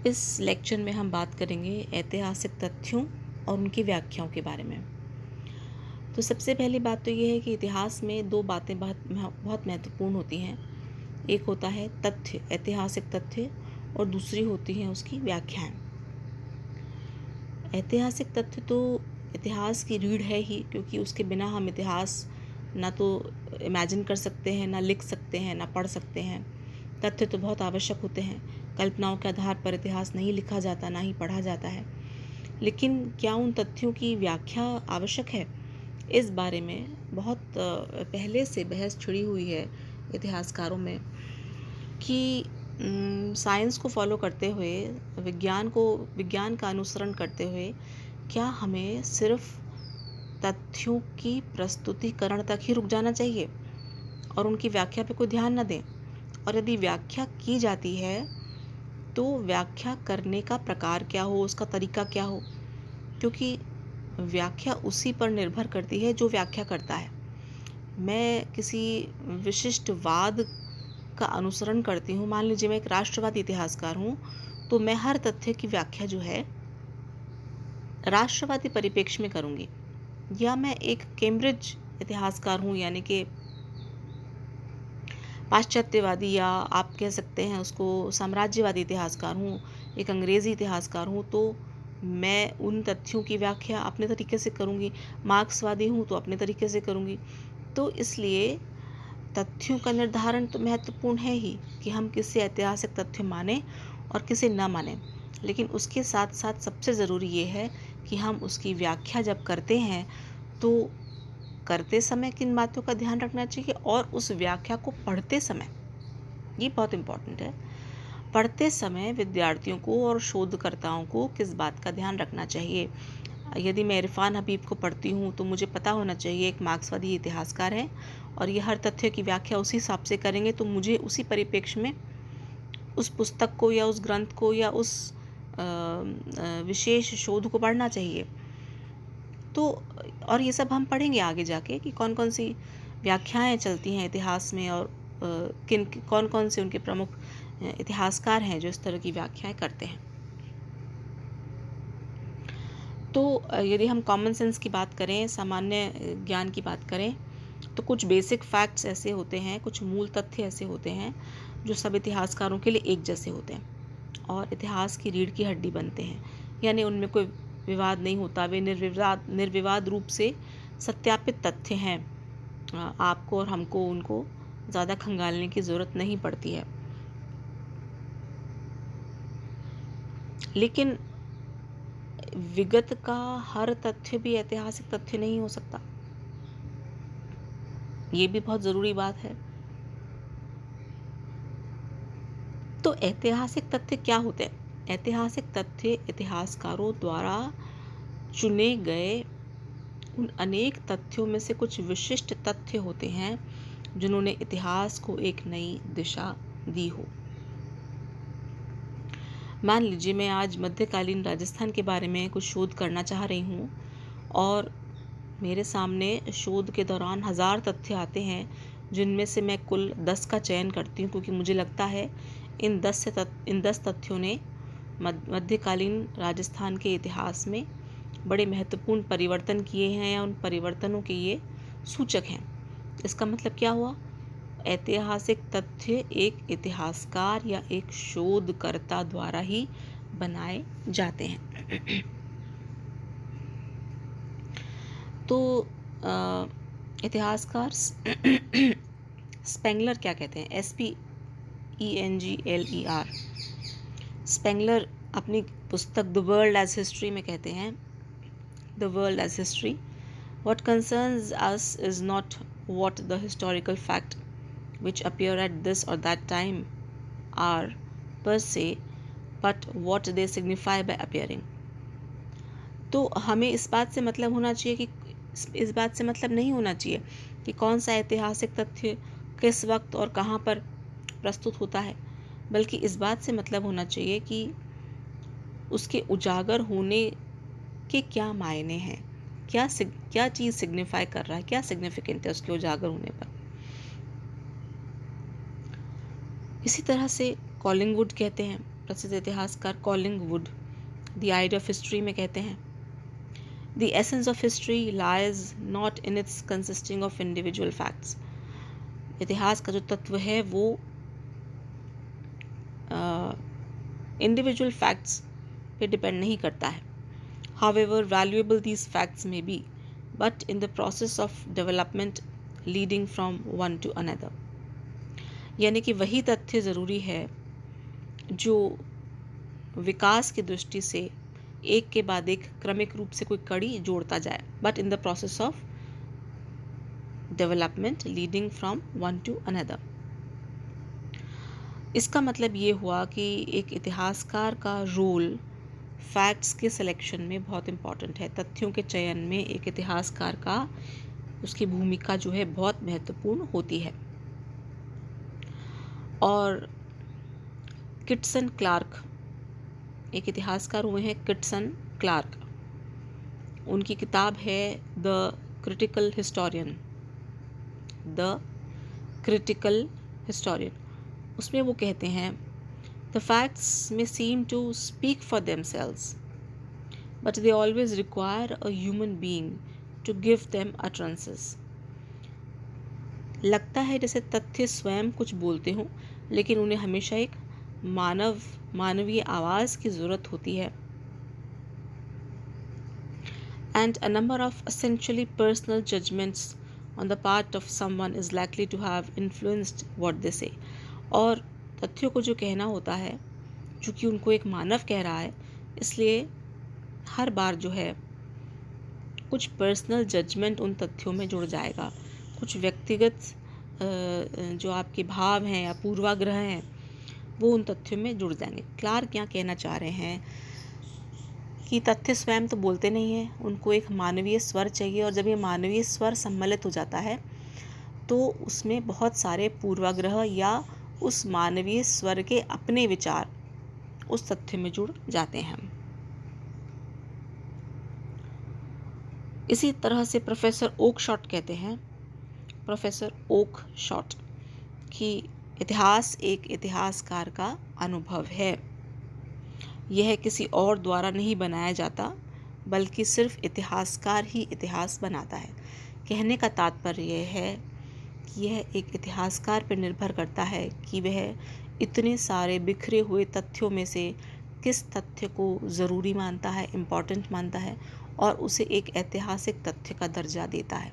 इस लेक्चर में हम बात करेंगे ऐतिहासिक तथ्यों और उनकी व्याख्याओं के बारे में। तो सबसे पहली बात तो ये है कि इतिहास में दो बातें बहुत महत्वपूर्ण होती हैं। एक होता है तथ्य, ऐतिहासिक तथ्य, और दूसरी होती है उसकी व्याख्याएं। ऐतिहासिक तथ्य तो इतिहास की रीढ़ है ही, क्योंकि उसके बिना हम इतिहास ना तो इमेजिन कर सकते हैं, ना लिख सकते हैं, ना पढ़ सकते हैं। तथ्य तो बहुत आवश्यक होते हैं। कल्पनाओं के आधार पर इतिहास नहीं लिखा जाता, ना ही पढ़ा जाता है। लेकिन क्या उन तथ्यों की व्याख्या आवश्यक है? इस बारे में बहुत पहले से बहस छिड़ी हुई है इतिहासकारों में कि साइंस को फॉलो करते हुए, विज्ञान का अनुसरण करते हुए क्या हमें सिर्फ तथ्यों की प्रस्तुतिकरण तक ही रुक जाना चाहिए और उनकी व्याख्या पे कोई ध्यान न दें? और यदि व्याख्या की जाती है तो व्याख्या करने का प्रकार क्या हो, उसका तरीका क्या हो? क्योंकि व्याख्या उसी पर निर्भर करती है जो व्याख्या करता है। मैं किसी विशिष्ट वाद का अनुसरण करती हूँ, मान लीजिए मैं एक राष्ट्रवादी इतिहासकार हूँ, तो मैं हर तथ्य की व्याख्या जो है राष्ट्रवादी परिप्रेक्ष्य में करूँगी। या मैं एक कैम्ब्रिज इतिहासकार हूँ, यानी कि पाश्चात्यवादी, या आप कह सकते हैं उसको साम्राज्यवादी इतिहासकार हूँ, एक अंग्रेज़ी इतिहासकार हूँ, तो मैं उन तथ्यों की व्याख्या अपने तरीके से करूँगी। मार्क्सवादी हूँ तो अपने तरीके से करूँगी। तो इसलिए तथ्यों का निर्धारण तो महत्वपूर्ण है ही कि हम किसे ऐतिहासिक तथ्य माने और किसे न माने। लेकिन उसके साथ साथ सबसे ज़रूरी ये है कि हम उसकी व्याख्या जब करते हैं तो करते समय किन बातों का ध्यान रखना चाहिए, और उस व्याख्या को पढ़ते समय, ये बहुत इम्पोर्टेंट है, पढ़ते समय विद्यार्थियों को और शोधकर्ताओं को किस बात का ध्यान रखना चाहिए। यदि मैं इरफान हबीब को पढ़ती हूँ तो मुझे पता होना चाहिए एक मार्क्सवादी इतिहासकार है और ये हर तथ्य की व्याख्या उसी हिसाब से करेंगे, तो मुझे उसी परिप्रेक्ष्य में उस पुस्तक को या उस ग्रंथ को या उस विशेष शोध को पढ़ना चाहिए। तो और ये सब हम पढ़ेंगे आगे जाके कि कौन कौन सी व्याख्याएं चलती हैं इतिहास में, और कौन कौन से उनके प्रमुख इतिहासकार हैं जो इस तरह की व्याख्याएं करते हैं। तो यदि हम कॉमन सेंस की बात करें, सामान्य ज्ञान की बात करें, तो कुछ बेसिक फैक्ट्स ऐसे होते हैं, कुछ मूल तथ्य ऐसे होते हैं जो सब इतिहासकारों के लिए एक जैसे होते हैं और इतिहास की रीढ़ की हड्डी बनते हैं। यानी उनमें कोई विवाद नहीं होता, वे निर्विवाद रूप से सत्यापित तथ्य हैं। आपको और हमको उनको ज़्यादा खंगालने की ज़रूरत नहीं पड़ती है। लेकिन विगत का हर तथ्य भी ऐतिहासिक तथ्य नहीं हो सकता, ये भी बहुत ज़रूरी बात है। तो ऐतिहासिक तथ्य क्या होते हैं? ऐतिहासिक तथ्य इतिहासकारों द्वारा चुने गए उन अनेक तथ्यों में से कुछ विशिष्ट तथ्य होते हैं जिन्होंने इतिहास को एक नई दिशा दी हो। मान लीजिए मैं आज मध्यकालीन राजस्थान के बारे में कुछ शोध करना चाह रही हूँ और मेरे सामने शोध के दौरान 1000 तथ्य आते हैं, जिनमें से मैं कुल 10 का चयन करती हूँ, क्योंकि मुझे लगता है इन 10 तथ्यों ने मध्यकालीन राजस्थान के इतिहास में बड़े महत्वपूर्ण परिवर्तन किए हैं या उन परिवर्तनों के ये सूचक हैं। इसका मतलब क्या हुआ? ऐतिहासिक तथ्य एक इतिहासकार या एक शोधकर्ता द्वारा ही बनाए जाते हैं। तो इतिहासकार स्पेंगलर क्या कहते हैं? SPENGLER। स्पेंगलर अपनी पुस्तक द वर्ल्ड एज हिस्ट्री में कहते हैं, the world as history, what concerns us is not what the historical fact which appear at this or that time are per se, but what they signify by appearing। तो हमें इस बात से मतलब होना चाहिए कि इस बात से मतलब नहीं होना चाहिए कि कौन सा ऐतिहासिक तथ्य किस वक्त और कहाँ पर प्रस्तुत होता है, बल्कि इस बात से मतलब होना चाहिए कि उसके उजागर होने के क्या मायने हैं, क्या चीज़ सिग्निफाई कर रहा है, क्या सिग्निफिकेंट है उसके उजागर होने पर। इसी तरह से कॉलिंगवुड कहते हैं, प्रसिद्ध इतिहासकार Collingwood the idea of history में कहते हैं, the essence of history lies not in its consisting of individual facts. इतिहास का जो तत्व है वो इंडिविजुअल फैक्ट्स पे डिपेंड नहीं करता है। However valuable these facts may be, but in the process of development leading from one to another. यानी कि वही तथ्य ज़रूरी है जो विकास की दृष्टि से एक के बाद एक क्रमिक रूप से कोई कड़ी जोड़ता जाए, but in the process of development leading from one to another. इसका मतलब ये हुआ कि एक इतिहासकार का रोल फैक्ट्स के सिलेक्शन में बहुत इम्पॉर्टेंट है। तथ्यों के चयन में एक इतिहासकार का उसकी भूमिका जो है बहुत महत्वपूर्ण होती है। और किटसन क्लार्क एक इतिहासकार हुए हैं, किटसन क्लार्क। उनकी किताब है the critical historian, the critical historian. उसमें वो कहते हैं, the facts may seem to speak for themselves but they always require a human being to give them utterances. लगता है जैसे तथ्य स्वयं कुछ बोलते हों, लेकिन उन्हें हमेशा एक मानवीय आवाज़ की ज़रूरत होती है। And a number of essentially personal judgments on the part of someone is likely to have influenced what they say। और तथ्यों को जो कहना होता है, चूँकि उनको एक मानव कह रहा है, इसलिए हर बार जो है कुछ पर्सनल जजमेंट उन तथ्यों में जुड़ जाएगा, कुछ व्यक्तिगत जो आपके भाव हैं या पूर्वाग्रह हैं वो उन तथ्यों में जुड़ जाएंगे। क्लार्क क्या कहना चाह रहे हैं कि तथ्य स्वयं तो बोलते नहीं हैं, उनको एक मानवीय स्वर चाहिए, और जब ये मानवीय स्वर सम्मिलित हो जाता है तो उसमें बहुत सारे पूर्वाग्रह या उस मानवीय स्वर के अपने विचार उस तथ्य में जुड़ जाते हैं। इसी तरह से प्रोफेसर ओकशॉट कहते हैं, प्रोफेसर ओकशॉट, कि इतिहास एक इतिहासकार का अनुभव है। यह किसी और द्वारा नहीं बनाया जाता, बल्कि सिर्फ इतिहासकार ही इतिहास बनाता है। कहने का तात्पर्य यह है कि यह एक इतिहासकार पर निर्भर करता है कि वह इतने सारे बिखरे हुए तथ्यों में से किस तथ्य को ज़रूरी मानता है, इम्पॉर्टेंट मानता है, और उसे एक ऐतिहासिक तथ्य का दर्जा देता है।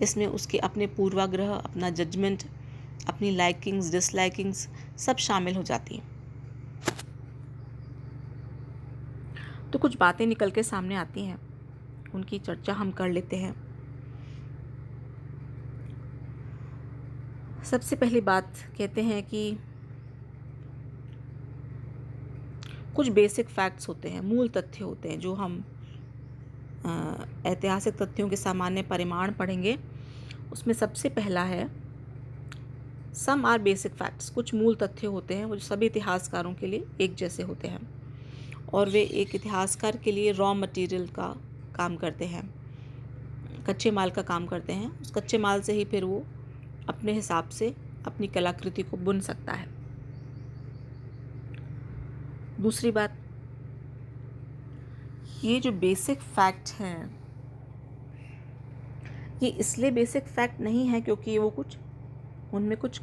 इसमें उसके अपने पूर्वाग्रह, अपना जजमेंट, अपनी लाइकिंग्स, डिसलाइकिंग्स सब शामिल हो जाती हैं। तो कुछ बातें निकल के सामने आती हैं, उनकी चर्चा हम कर लेते हैं। सबसे पहली बात कहते हैं कि कुछ बेसिक फैक्ट्स होते हैं, मूल तथ्य होते हैं, जो हम ऐतिहासिक तथ्यों के सामान्य परिमाण पढ़ेंगे। उसमें सबसे पहला है सम आर बेसिक फैक्ट्स। कुछ मूल तथ्य होते हैं वो सभी इतिहासकारों के लिए एक जैसे होते हैं, और वे एक इतिहासकार के लिए रॉ मटेरियल का काम करते हैं, कच्चे माल का काम करते हैं। उस कच्चे माल से ही फिर वो अपने हिसाब से अपनी कलाकृति को बुन सकता है। दूसरी बात, ये जो बेसिक फैक्ट हैं ये इसलिए बेसिक फैक्ट नहीं है क्योंकि वो कुछ उनमें कुछ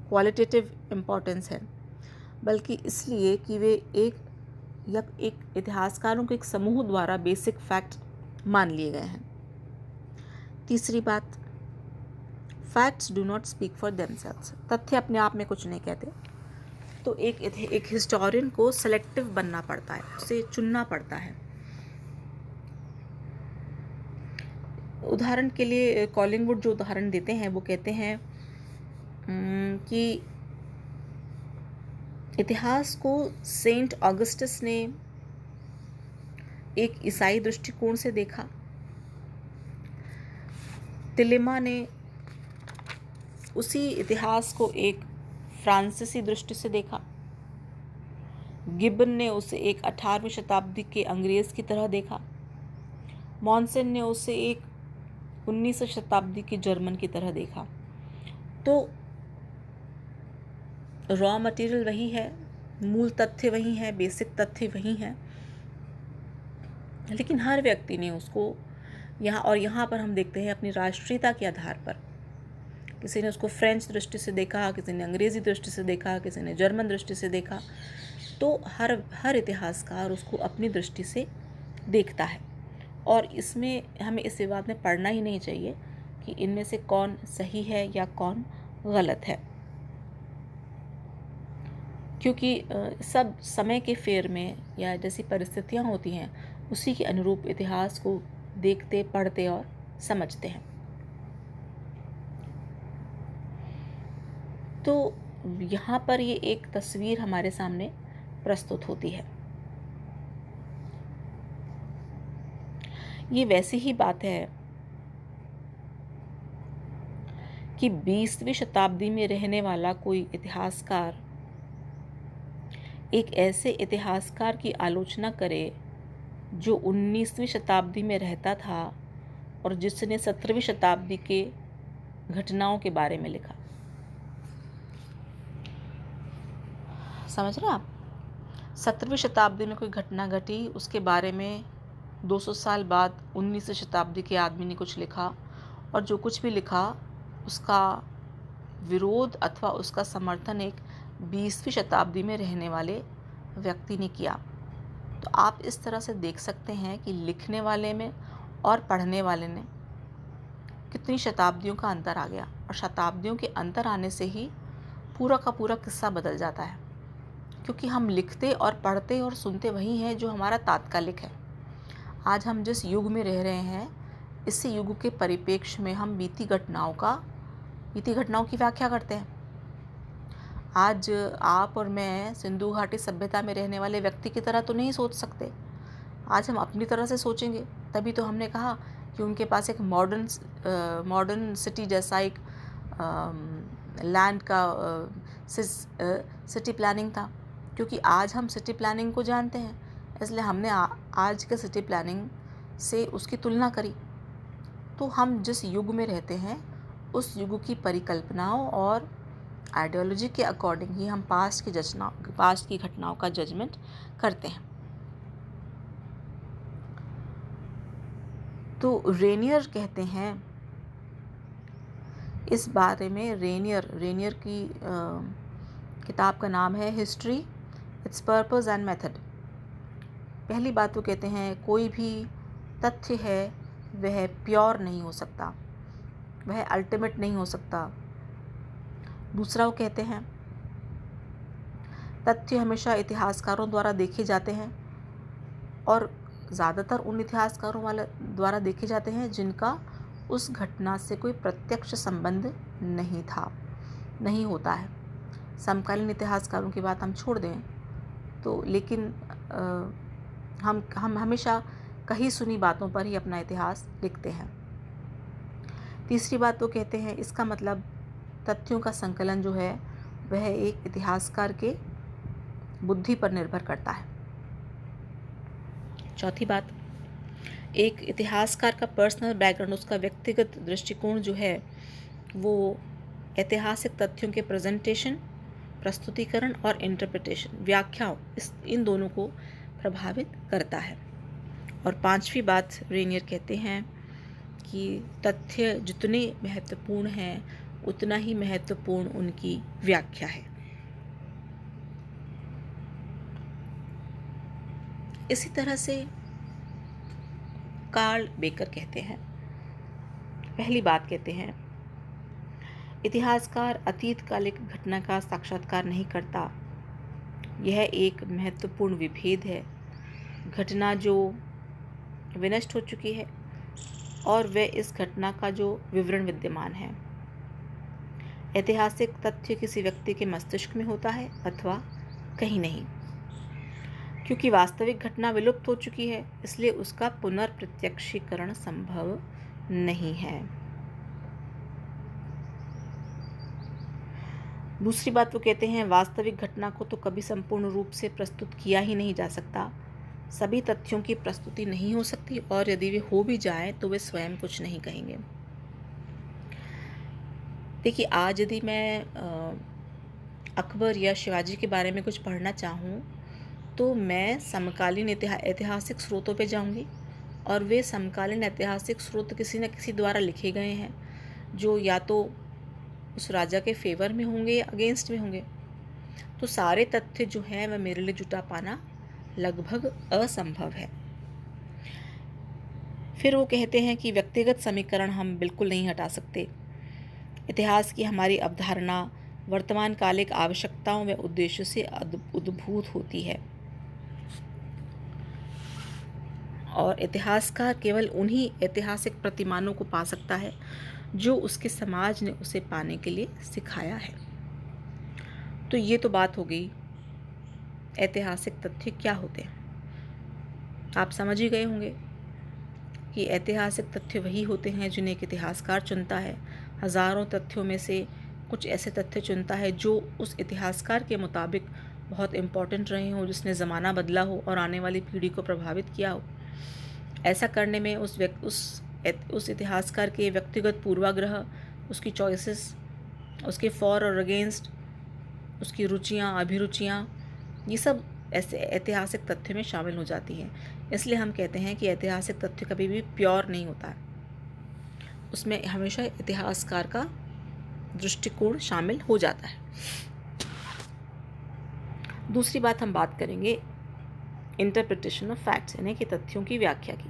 क्वालिटेटिव इम्पोर्टेंस है, बल्कि इसलिए कि वे एक इतिहासकारों के एक समूह द्वारा बेसिक फैक्ट मान लिए गए हैं। तीसरी बात, facts do not speak for themselves. तथ्य अपने आप में कुछ नहीं कहते, तो एक हिस्टोरियन को सेलेक्टिव बनना पड़ता है, उसे चुनना पड़ता है। उदाहरण के लिए कॉलिंगवुड जो उदाहरण देते हैं वो कहते हैं कि इतिहास को सेंट ऑगस्टस ने एक ईसाई दृष्टिकोण से देखा, तिलेमा ने उसी इतिहास को एक फ्रांसीसी दृष्टि से देखा, गिब्बन ने उसे एक 18वीं शताब्दी के अंग्रेज़ की तरह देखा, मॉन्सन ने उसे एक 19वीं शताब्दी की जर्मन की तरह देखा। तो रॉ मटेरियल वही है मूल तथ्य वही हैं, बेसिक तथ्य वही हैं, लेकिन हर व्यक्ति ने उसको यहाँ पर हम देखते हैं अपनी राष्ट्रीयता के आधार पर, किसी ने उसको फ्रेंच दृष्टि से देखा, किसी ने अंग्रेज़ी दृष्टि से देखा, किसी ने जर्मन दृष्टि से देखा, तो हर इतिहासकार उसको अपनी दृष्टि से देखता है। और इसमें हमें इस विवाद में पड़ना ही नहीं चाहिए कि इनमें से कौन सही है या कौन गलत है, क्योंकि सब समय के फेर में या जैसी परिस्थितियाँ होती हैं उसी के अनुरूप इतिहास को देखते, पढ़ते और समझते हैं। तो यहाँ पर ये एक तस्वीर हमारे सामने प्रस्तुत होती है। ये वैसी ही बात है कि 20वीं शताब्दी में रहने वाला कोई इतिहासकार एक ऐसे इतिहासकार की आलोचना करे जो 19वीं शताब्दी में रहता था और जिसने 17वीं शताब्दी के घटनाओं के बारे में लिखा। समझ रहे हैं आप? 17वीं शताब्दी में कोई घटना घटी, उसके बारे में 200 साल बाद 19वीं शताब्दी के आदमी ने कुछ लिखा, और जो कुछ भी लिखा उसका विरोध अथवा उसका समर्थन एक 20वीं शताब्दी में रहने वाले व्यक्ति ने किया। तो आप इस तरह से देख सकते हैं कि लिखने वाले में और पढ़ने वाले ने कितनी शताब्दियों का अंतर आ गया, और शताब्दियों के अंतर आने से ही पूरा का पूरा किस्सा बदल जाता है, क्योंकि हम लिखते और पढ़ते और सुनते वही हैं जो हमारा तात्कालिक है। आज हम जिस युग में रह रहे हैं, इसी युग के परिप्रेक्ष्य में हम बीती घटनाओं की व्याख्या करते हैं। आज आप और मैं सिंधु घाटी सभ्यता में रहने वाले व्यक्ति की तरह तो नहीं सोच सकते। आज हम अपनी तरह से सोचेंगे, तभी तो हमने कहा कि उनके पास एक मॉडर्न सिटी जैसा एक लैंड का सिटी प्लानिंग था, क्योंकि आज हम सिटी प्लानिंग को जानते हैं, इसलिए हमने आज के सिटी प्लानिंग से उसकी तुलना करी। तो हम जिस युग में रहते हैं उस युग की परिकल्पनाओं और आइडियोलॉजी के अकॉर्डिंग ही हम पास्ट की घटनाओं का जजमेंट करते हैं। तो रेनियर कहते हैं इस बारे में, रेनियर की किताब का नाम है history, it's purpose and method. पहली बात वो कहते हैं कोई भी तथ्य है वह प्योर नहीं हो सकता, वह अल्टीमेट नहीं हो सकता। दूसरा वो कहते हैं तथ्य हमेशा इतिहासकारों द्वारा देखे जाते हैं, और ज़्यादातर उन इतिहासकारों द्वारा देखे जाते हैं जिनका उस घटना से कोई प्रत्यक्ष संबंध नहीं होता है। समकालीन इतिहासकारों की बात हम छोड़ दें तो, लेकिन हम हमेशा कही सुनी बातों पर ही अपना इतिहास लिखते हैं। तीसरी बात वो कहते हैं इसका मतलब तथ्यों का संकलन जो है वह एक इतिहासकार के बुद्धि पर निर्भर करता है। चौथी बात, एक इतिहासकार का पर्सनल बैकग्राउंड, उसका व्यक्तिगत दृष्टिकोण जो है वो ऐतिहासिक तथ्यों के प्रेजेंटेशन, प्रस्तुतिकरण और इंटरप्रिटेशन, व्याख्याओं, इन दोनों को प्रभावित करता है। और पांचवी बात रेनियर कहते हैं कि तथ्य जितने महत्वपूर्ण हैं उतना ही महत्वपूर्ण उनकी व्याख्या है। इसी तरह से कार्ल बेकर कहते हैं, पहली बात कहते हैं इतिहासकार अतीतकालिक घटना का साक्षात्कार नहीं करता, यह एक महत्वपूर्ण विभेद है। घटना जो विनष्ट हो चुकी है और वह इस घटना का जो विवरण विद्यमान है। ऐतिहासिक तथ्य किसी व्यक्ति के मस्तिष्क में होता है अथवा कहीं नहीं, क्योंकि वास्तविक घटना विलुप्त हो चुकी है, इसलिए उसका पुनर्प्रत्यक्षीकरण संभव नहीं है। दूसरी बात वो कहते हैं वास्तविक घटना को तो कभी संपूर्ण रूप से प्रस्तुत किया ही नहीं जा सकता, सभी तथ्यों की प्रस्तुति नहीं हो सकती, और यदि वे हो भी जाए तो वे स्वयं कुछ नहीं कहेंगे। देखिए, आज यदि मैं अकबर या शिवाजी के बारे में कुछ पढ़ना चाहूँ तो मैं समकालीन ऐतिहासिक स्रोतों पे जाऊँगी, और वे समकालीन ऐतिहासिक स्रोत किसी न किसी द्वारा लिखे गए हैं जो या तो उस राजा के फेवर में होंगे या अगेंस्ट में होंगे। तो सारे तथ्य जो हैं वह मेरे लिए जुटा पाना लगभग असंभव है। फिर वो कहते हैं कि व्यक्तिगत समीकरण हम बिल्कुल नहीं हटा सकते। इतिहास की हमारी अवधारणा वर्तमान कालिक आवश्यकताओं व उद्देश्यों से उद्भूत होती है, और इतिहासकार केवल उन्हीं ऐतिहासिक प्रतिमानों को पा सकता है जो उसके समाज ने उसे पाने के लिए सिखाया है। तो ये तो बात हो गई ऐतिहासिक तथ्य क्या होते हैं। आप समझ ही गए होंगे कि ऐतिहासिक तथ्य वही होते हैं जिन्हें एक इतिहासकार चुनता है। हज़ारों तथ्यों में से कुछ ऐसे तथ्य चुनता है जो उस इतिहासकार के मुताबिक बहुत इम्पोर्टेंट रहे हों, जिसने ज़माना बदला हो और आने वाली पीढ़ी को प्रभावित किया हो। ऐसा करने में उस इतिहासकार के व्यक्तिगत पूर्वाग्रह, उसकी चॉइसेस, उसके फॉर और अगेंस्ट, उसकी रुचियाँ, अभिरुचियाँ, ये सब ऐसे ऐतिहासिक तथ्य में शामिल हो जाती हैं। इसलिए हम कहते हैं कि ऐतिहासिक तथ्य कभी भी प्योर नहीं होता है, उसमें हमेशा इतिहासकार का दृष्टिकोण शामिल हो जाता है। दूसरी बात हम बात करेंगे इंटरप्रिटेशन ऑफ फैक्ट्स, यानी कि तथ्यों की व्याख्या की।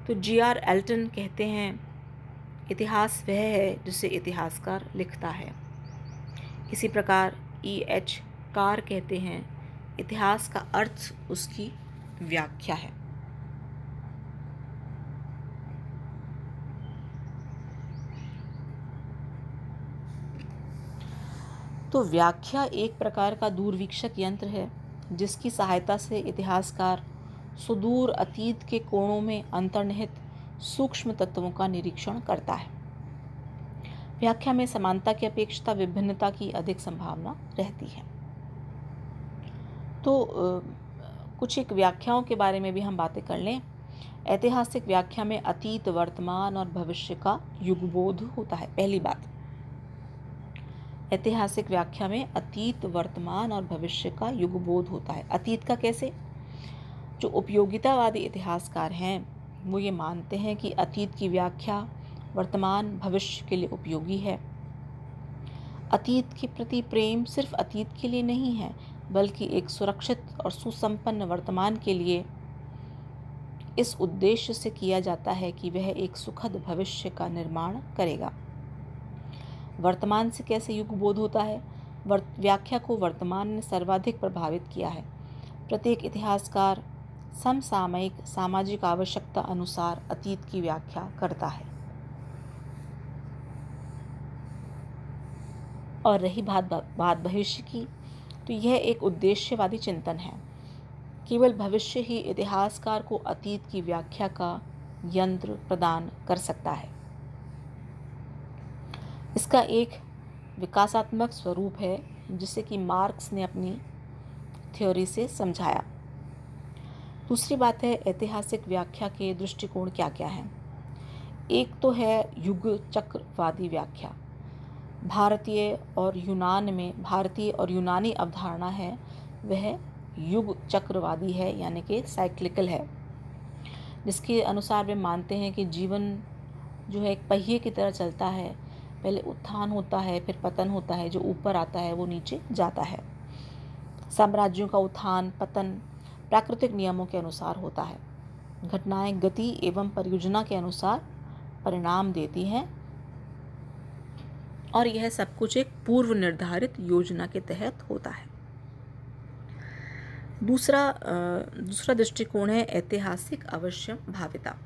तो G.R. एल्टन कहते हैं, इतिहास वह है जिसे इतिहासकार लिखता है। इसी प्रकार E.H. कार कहते हैं, इतिहास का अर्थ उसकी व्याख्या है। तो व्याख्या एक प्रकार का दूरवीक्षक यंत्र है जिसकी सहायता से इतिहासकार सुदूर अतीत के कोणों में अंतर्निहित सूक्ष्म तत्वों का निरीक्षण करता है। व्याख्या में समानता की अपेक्षा विभिन्नता की अधिक संभावना रहती है। तो कुछ एक व्याख्याओं के बारे में भी हम बातें कर लें। ऐतिहासिक व्याख्या में अतीत, वर्तमान और भविष्य का युगबोध होता है। पहली बात, ऐतिहासिक व्याख्या में अतीत, वर्तमान और भविष्य का युगबोध होता है। अतीत का कैसे? जो उपयोगितावादी इतिहासकार हैं वो ये मानते हैं कि अतीत की व्याख्या वर्तमान, भविष्य के लिए उपयोगी है। अतीत के प्रति प्रेम सिर्फ अतीत के लिए नहीं है, बल्कि एक सुरक्षित और सुसंपन्न वर्तमान के लिए इस उद्देश्य से किया जाता है कि वह एक सुखद भविष्य का निर्माण करेगा। वर्तमान से कैसे युगबोध होता है? व्याख्या को वर्तमान ने सर्वाधिक प्रभावित किया है। प्रत्येक इतिहासकार समसामयिक सामाजिक आवश्यकता अनुसार अतीत की व्याख्या करता है। और रही बात भविष्य की, तो यह एक उद्देश्यवादी चिंतन है। केवल भविष्य ही इतिहासकार को अतीत की व्याख्या का यंत्र प्रदान कर सकता है। इसका एक विकासात्मक स्वरूप है जिसे कि मार्क्स ने अपनी थ्योरी से समझाया। दूसरी बात है, ऐतिहासिक व्याख्या के दृष्टिकोण क्या क्या हैं। एक तो है युग चक्रवादी व्याख्या। भारतीय और यूनानी अवधारणा है वह युग चक्रवादी है, यानी कि साइक्लिकल है, जिसके अनुसार वे मानते हैं कि जीवन जो है एक पहिए की तरह चलता है। पहले उत्थान होता है, फिर पतन होता है, जो ऊपर आता है वो नीचे जाता है। साम्राज्यों का उत्थान पतन प्राकृतिक नियमों के अनुसार होता है। घटनाएं गति एवं परियोजना के अनुसार परिणाम देती हैं, और यह सब कुछ एक पूर्व निर्धारित योजना के तहत होता है। दूसरा दृष्टिकोण है ऐतिहासिक अवश्य भाविता।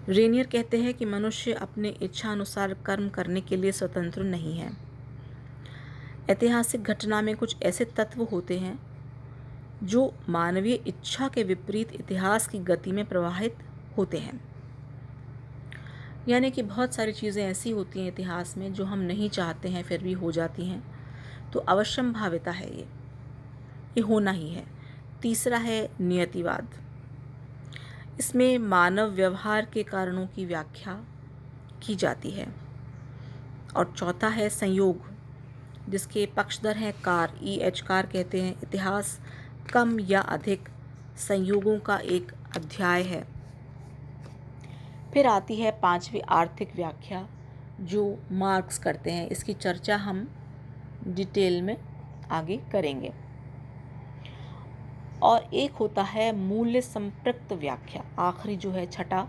रेनियर कहते हैं कि मनुष्य अपने इच्छा अनुसार कर्म करने के लिए स्वतंत्र नहीं है। ऐतिहासिक घटना में कुछ ऐसे तत्व होते हैं जो मानवीय इच्छा के विपरीत इतिहास की गति में प्रवाहित होते हैं। यानी कि बहुत सारी चीज़ें ऐसी होती हैं इतिहास में जो हम नहीं चाहते हैं फिर भी हो जाती हैं। तो अवश्यम भाविता है, ये होना ही है। तीसरा है नियतिवाद। इसमें मानव व्यवहार के कारणों की व्याख्या की जाती है और चौथा है संयोग, जिसके पक्षधर हैं कार, EH कार कहते हैं। इतिहास कम या अधिक संयोगों का एक अध्याय है। फिर आती है पांचवी आर्थिक व्याख्या, जो मार्क्स करते हैं। इसकी चर्चा हम डिटेल में आगे करेंगे। और एक होता है मूल्य संपृक्त व्याख्या, आखिरी जो है छठा,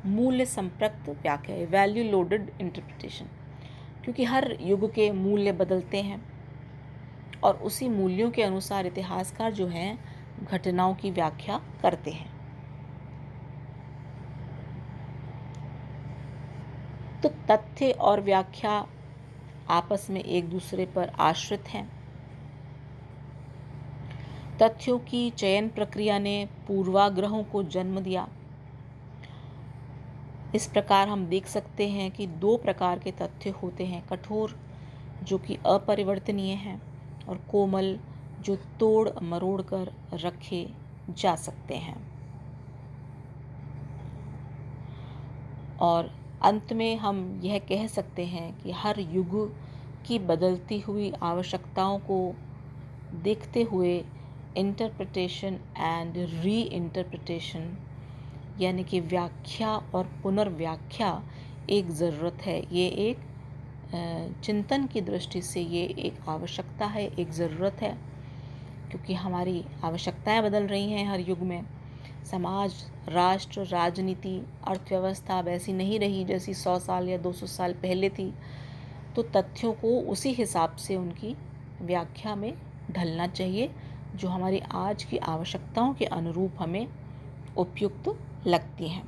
मूल्य संपृक्त व्याख्या, वैल्यू लोडेड इंटरप्रिटेशन, क्योंकि हर युग के मूल्य बदलते हैं और उसी मूल्यों के अनुसार इतिहासकार जो हैं घटनाओं की व्याख्या करते हैं। तो तथ्य और व्याख्या आपस में एक दूसरे पर आश्रित हैं। तथ्यों की चयन प्रक्रिया ने पूर्वाग्रहों को जन्म दिया। इस प्रकार हम देख सकते हैं कि दो प्रकार के तथ्य होते हैं, कठोर जो कि अपरिवर्तनीय हैं और कोमल जो तोड़ मरोड़ कर रखे जा सकते हैं। और अंत में हम यह कह सकते हैं कि हर युग की बदलती हुई आवश्यकताओं को देखते हुए इंटरप्रिटेशन एंड री इंटरप्रिटेशन यानी कि व्याख्या और पुनर्व्याख्या एक ज़रूरत है। ये एक चिंतन की दृष्टि से ये एक आवश्यकता है, एक ज़रूरत है, क्योंकि हमारी आवश्यकताएं बदल रही हैं हर युग में। समाज, राष्ट्र, राजनीति, अर्थव्यवस्था वैसी नहीं रही जैसी 100 साल या 200 साल पहले थी। तो तथ्यों को उसी हिसाब से उनकी व्याख्या में ढलना चाहिए जो हमारी आज की आवश्यकताओं के अनुरूप हमें उपयुक्त लगती हैं।